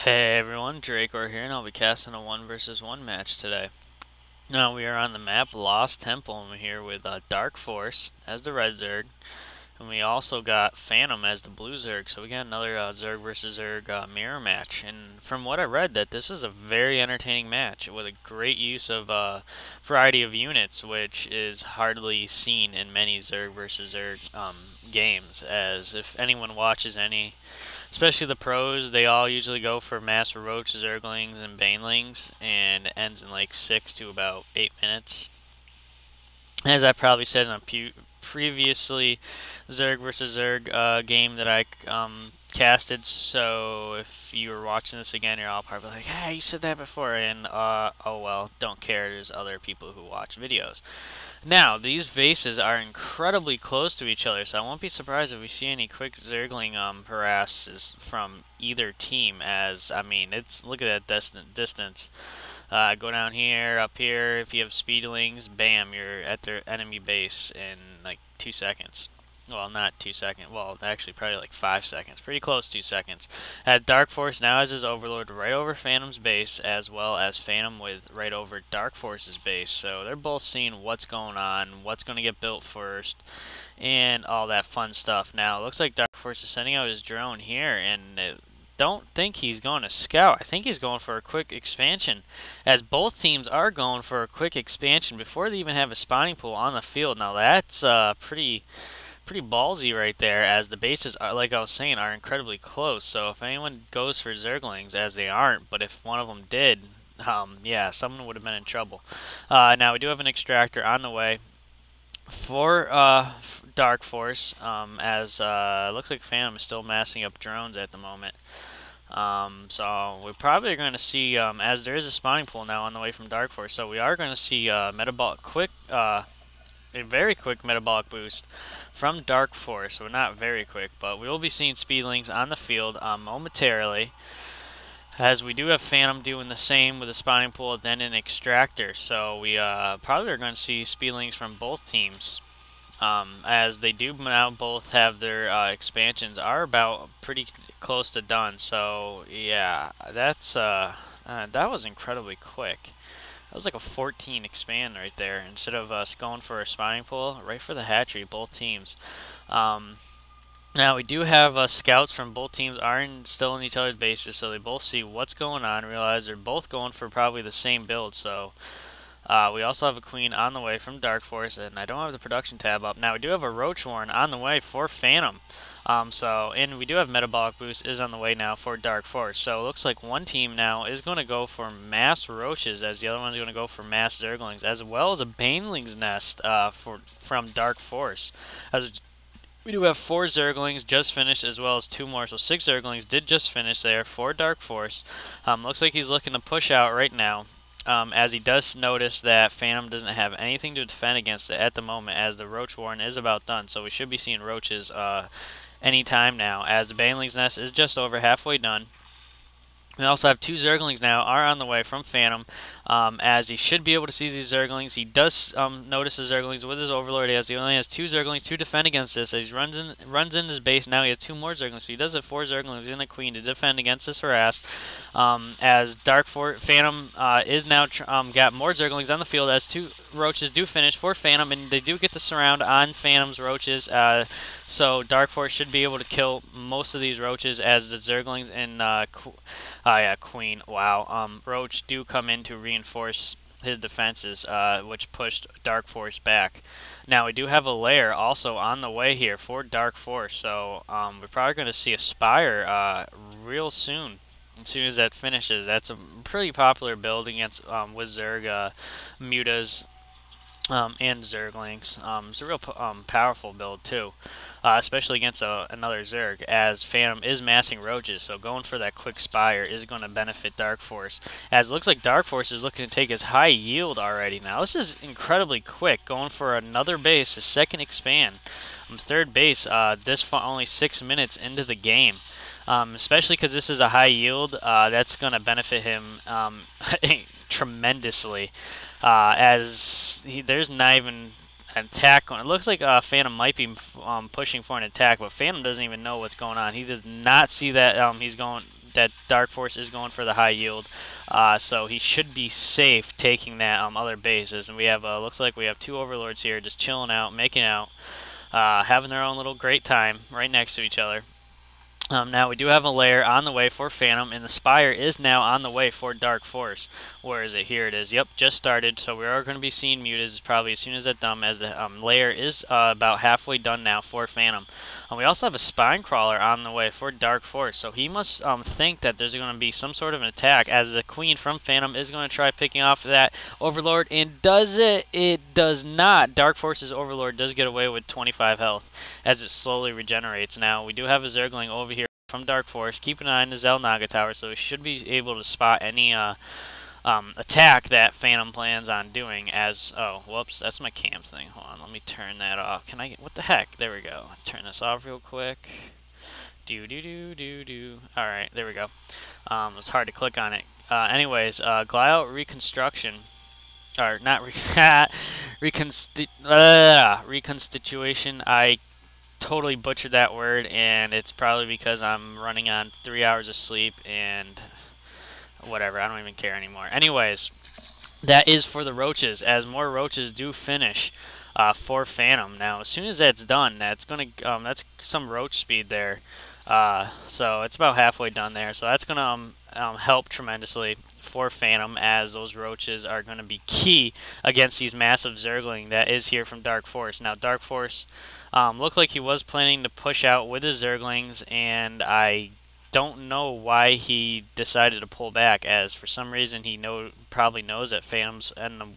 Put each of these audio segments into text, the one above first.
Hey everyone, Drakor here, and I'll be casting a 1 versus 1 match today. Now we are on the map Lost Temple, and we're here with Dark Force as the red Zerg, and we also got Fantom as the blue Zerg, so we got another Zerg versus Zerg mirror match. And from what I read, that this was a very entertaining match with a great use of variety of units, which is hardly seen in many Zerg versus Zerg games, as if anyone watches any, especially the pros, they all usually go for mass roach, zerglings, and banelings, and it ends in like 6 to about 8 minutes. As I probably said in a previously Zerg versus Zerg game that I casted, so if you were watching this again, you're all probably like, hey, you said that before, and oh well, don't care, there's other people who watch videos. Now, these vases are incredibly close to each other, so I won't be surprised if we see any quick Zergling harasses from either team, as, I mean, it's, look at that distance. Go down here, up here, if you have speedlings, bam, you're at their enemy base in like 2 seconds. Well, not 2 seconds. Well, actually, probably like 5 seconds. Pretty close, 2 seconds. Dark Force now has his Overlord right over Fantom's base, as well as Fantom with right over Dark Force's base. So they're both seeing what's going on, what's going to get built first, and all that fun stuff. Now, it looks like Dark Force is sending out his drone here, and don't think he's going to scout. I think he's going for a quick expansion, as both teams are going for a quick expansion before they even have a spawning pool on the field. Now, that's pretty ballsy right there, as the bases are, like I was saying, are incredibly close. So if anyone goes for Zerglings, as they aren't, but if one of them did, yeah, someone would have been in trouble. Now we do have an extractor on the way for Dark Force, as it looks like Phantom is still massing up drones at the moment. So we're probably going to see, as there is a spawning pool now on the way from Dark Force, so we are going to see metabolic quick. A very quick metabolic boost from Dark Force. So not very quick, but we will be seeing speedlings on the field momentarily, as we do have Fantom doing the same with a spawning pool, then an extractor. So we probably are going to see speedlings from both teams, as they do now both have their expansions are about pretty close to done. So yeah, that was incredibly quick. That was like a 14 expand right there. Instead of us going for a spawning pool, right for the hatchery, both teams. Um, Now we do have scouts from both teams are still in each other's bases, so they both see what's going on. Realize they're both going for probably the same build. So we also have a queen on the way from Dark Force, and I don't have the production tab up. Now we do have a Roach Warren on the way for Fantom. And we do have Metabolic Boost is on the way now for Dark Force. So it looks like one team now is going to go for mass roaches, as the other one's going to go for mass zerglings, as well as a baneling's nest from Dark Force. As we do have 4 zerglings just finished, as well as 2 more. So 6 zerglings did just finish there for Dark Force. Looks like he's looking to push out right now. As he does notice that Fantom doesn't have anything to defend against it at the moment, as the Roach Warren is about done. So we should be seeing roaches anytime now, as the Baneling's Nest is just over halfway done. We also have 2 Zerglings now are on the way from Fantom, as he should be able to see these Zerglings. He does notice the Zerglings with his Overlord, as he only has 2 Zerglings to defend against this. As he runs in his base, now he has 2 more Zerglings, so he does have 4 Zerglings and a Queen to defend against this harass. As Fantom is now got more Zerglings on the field, as 2 Roaches do finish for Fantom, and they do get the surround on Fantom's Roaches. So Dark Force should be able to kill most of these Roaches, as the Zerglings and yeah, Queen. Wow. Roach do come in to reinforce his defenses, which pushed Dark Force back. Now we do have a lair also on the way here for Dark Force, so we're probably going to see a Spire real soon. As soon as that finishes, that's a pretty popular build against with Zerg mutas and Zerglings. It's a real powerful build too, especially against another Zerg, as Fantom is massing roaches, so going for that quick Spire is going to benefit Dark Force, as it looks like Dark Force is looking to take his high yield already. Now this is incredibly quick, going for another base, his second expand. Third base, only 6 minutes into the game. Especially because this is a high yield, that's going to benefit him tremendously. There's not even an attack on. It looks like Fantom might be pushing for an attack, but Fantom doesn't even know what's going on. He does not see that that Dark Force is going for the high yield, so he should be safe taking that other bases. And we have looks like we have 2 overlords here just chilling out, making out, having their own little great time right next to each other. Now we do have a lair on the way for Fantom, and the Spire is now on the way for Dark Force. Where is it? Here it is. Yep, just started. So we are going to be seeing mutas probably as soon as that's done, as the lair is about halfway done now for Fantom. We also have a Spine Crawler on the way for Dark Force, so he must think that there's going to be some sort of an attack, as the Queen from Fantom is going to try picking off that Overlord, and does it? It does not. Dark Force's Overlord does get away with 25 health as it slowly regenerates. Now we do have a Zergling over here from Dark Force. Keep an eye on the Xel'Naga Tower, so we should be able to spot any attack that Fantom plans on doing. As oh, whoops, that's my cam thing. Hold on, let me turn that off. Can I get what the heck? There we go. Turn this off real quick. Do. All right, there we go. It's hard to click on it. Anyways, Glyout Reconstruction. Or not reconstitution. I totally butchered that word, and it's probably because I'm running on 3 hours of sleep and whatever. I don't even care anymore. Anyways, that is for the roaches, as more roaches do finish for Fantom. Now, as soon as that's done, that's that's some roach speed there. So it's about halfway done there. So that's gonna help tremendously for Fantom, as those roaches are going to be key against these massive Zergling that is here from Dark Force. Now, Dark Force looked like he was planning to push out with his Zerglings, and I don't know why he decided to pull back, as for some reason he probably knows that Fantom's in the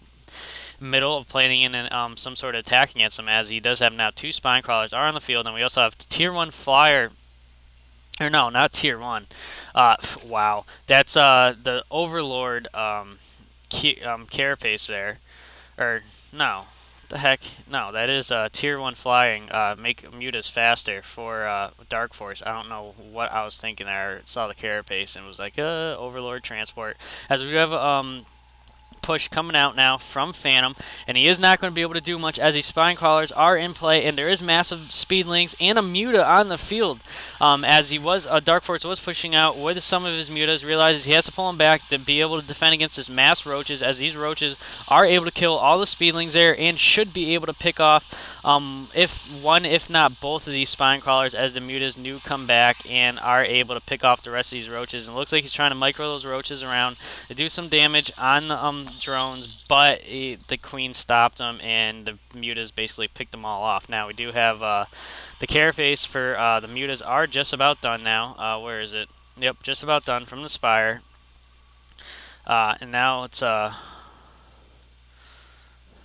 middle of planning in some sort of attack against him, as he does have now 2 Spine Crawlers are on the field, and we also have Tier 1 Flyer. Or no, not Tier 1. Wow. That's the Overlord carapace there. Or, no. The heck? No, that is Tier 1 flying. Make mutas faster for Dark Force. I don't know what I was thinking there. I saw the carapace and was like, Overlord transport. As we have push coming out now from Fantom, and he is not going to be able to do much, as these Spine Crawlers are in play, and there is massive speedlings and a muta on the field, as he was Dark Force was pushing out with some of his mutas, realizes he has to pull them back to be able to defend against this mass roaches, as these roaches are able to kill all the speedlings there and should be able to pick off if not both of these Spine Crawlers, as the mutas do come back and are able to pick off the rest of these roaches. And it looks like he's trying to micro those roaches around to do some damage on the drones, but the Queen stopped them, and the mutas basically picked them all off. Now we do have the carapace for the mutas are just about done now. Where is it? Yep, just about done from the Spire. And now it's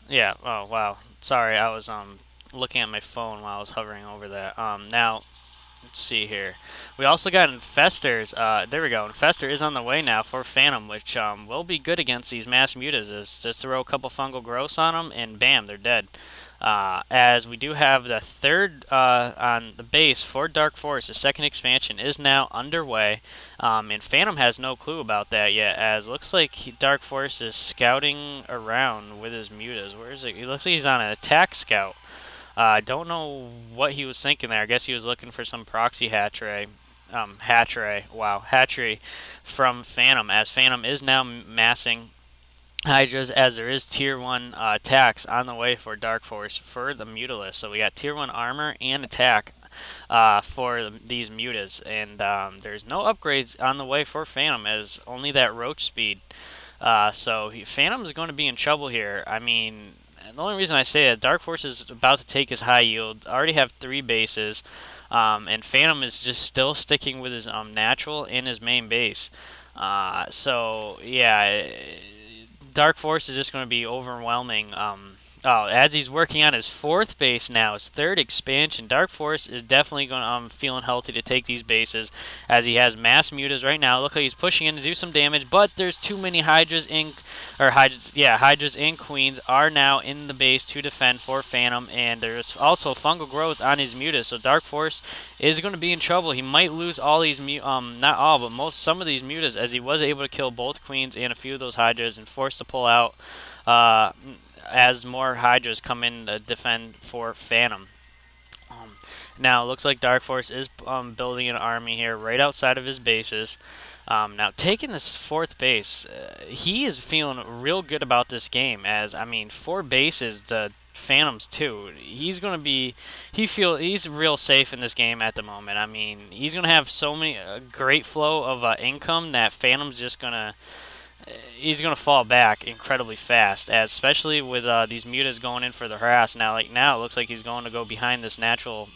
yeah. Oh wow. Sorry, I was looking at my phone while I was hovering over that. Now, let's see here. We also got Infestors. There we go. Infestor is on the way now for Fantom, which will be good against these mass mutas. Just throw a couple fungal growths on them, and bam, they're dead. As we do have the third on the base for Dark Force, the second expansion is now underway, and Fantom has no clue about that yet, as looks like Dark Force is scouting around with his mutas. Where is it? It looks like he's on an attack scout. I don't know what he was thinking there. I guess he was looking for some proxy hatchery from Fantom, as Fantom is now massing Hydras, as there is Tier 1 attacks on the way for Dark Force for the Mutalist. So we got Tier 1 armor and attack for these mutas, and there's no upgrades on the way for Fantom, as only that roach speed. So Fantom is going to be in trouble here. I mean, the only reason I say that, Dark Force is about to take his high yield, already have 3 bases, and Fantom is just still sticking with his natural and his main base. So yeah, Dark Force is just going to be overwhelming. As he's working on his 4th base now, his 3rd expansion, Dark Force is definitely going feeling healthy to take these bases, as he has mass mutas right now. Look like he's pushing in to do some damage, but there's too many Hydras and Queens are now in the base to defend for Fantom, and there's also fungal growth on his mutas, so Dark Force is going to be in trouble. He might lose all these not all, but some of these mutas, as he was able to kill both Queens and a few of those Hydras and forced to pull out as more Hydras come in to defend for Fantom. Now, it looks like Dark Force is building an army here right outside of his bases. Now, taking this fourth base, he is feeling real good about this game. As I mean, 4 bases, the Phantoms too. He's gonna be, he's real safe in this game at the moment. I mean, he's gonna have so many great flow of income that Phantom's just gonna he's going to fall back incredibly fast, as especially with these mutas going in for the harass. Now, like now, it looks like he's going to go behind this natural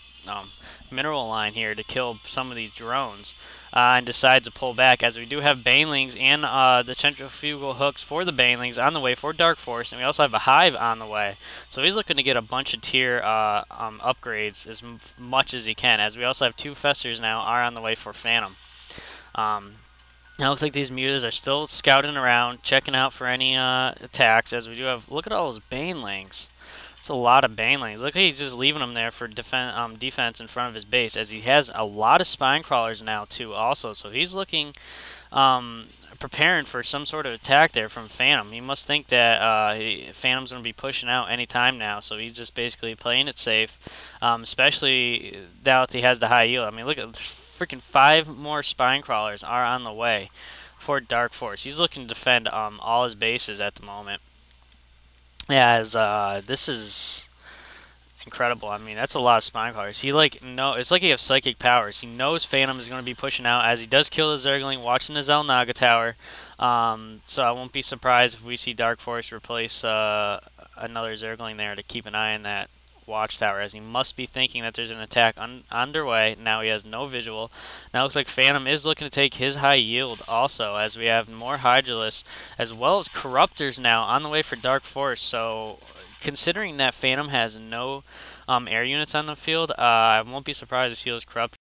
mineral line here to kill some of these drones, and decides to pull back, as we do have banelings and the centrifugal hooks for the banelings on the way for Dark Force, and we also have a hive on the way. So he's looking to get a bunch of tier upgrades as much as he can, as we also have 2 festers now are on the way for Phantom. Now it looks like these mutas are still scouting around, checking out for any attacks, as we do have, look at all those banelings. It's a lot of banelings. Look, he's just leaving them there for defense in front of his base, as he has a lot of spine crawlers now too also. So he's looking, preparing for some sort of attack there from Phantom. He must think that Phantom's going to be pushing out any time now, so he's just basically playing it safe, especially now that he has the high yield. I mean, look at freaking 5 more spine crawlers are on the way for Dark Force. He's looking to defend all his bases at the moment. Yeah, as this is incredible. I mean, that's a lot of spine crawlers. He it's like he has psychic powers. He knows Phantom is going to be pushing out, as he does kill the Zergling, watching the Zelnaga tower. So I won't be surprised if we see Dark Force replace another Zergling there to keep an eye on that watchtower, as he must be thinking that there's an attack underway. Now he has no visual. Now it looks like Phantom is looking to take his high yield also, as we have more Hydralisks as well as Corruptors now on the way for Dark Force. So considering that Phantom has no air units on the field, I won't be surprised to see those Corruptors